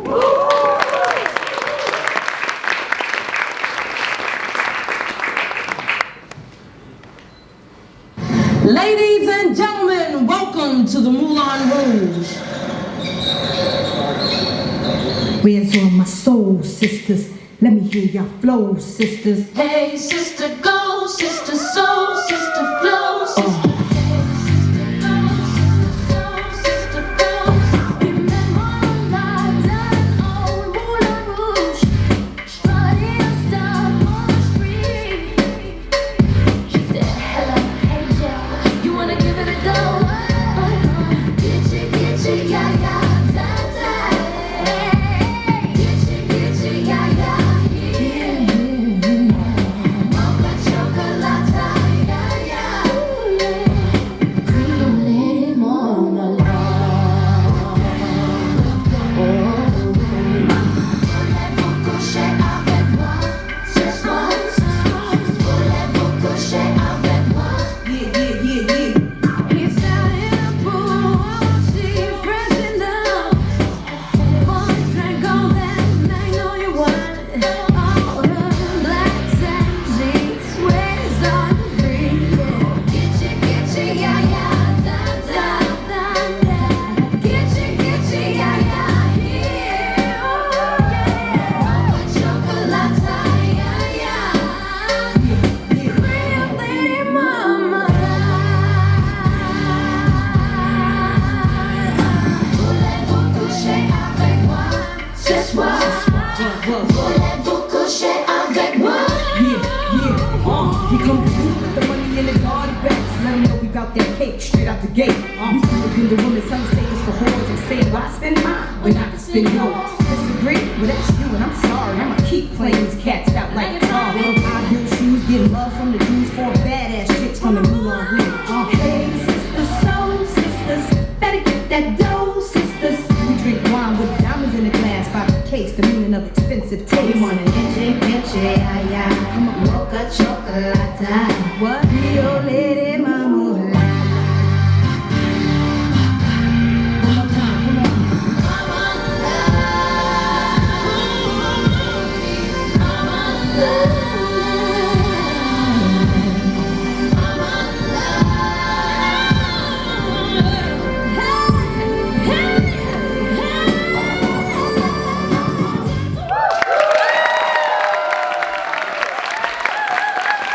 Ladies and gentlemen, welcome to the Moulin Rouge. Where's all my soul sisters? Let me hear your flow, sisters. Hey, sister, go, sister, soul, sister, flow, sister. He come to you with the money in the garden bags. Let him know we got that cake straight out the gate. You been the woman, some say it's for whores and say, well, I spend mine when I can spend yours. Disagree? Well, that's you, and I'm sorry. I'ma keep playing these cats out like a car. High heel shoes, getting love from the dudes, for badass chicks from the Moulin Rouge. Hey, sisters, soul sisters, better get that dough, sisters. We drink wine with diamonds in the glass by the case, the meaning of expensive taste. You want an inche, inche, ay,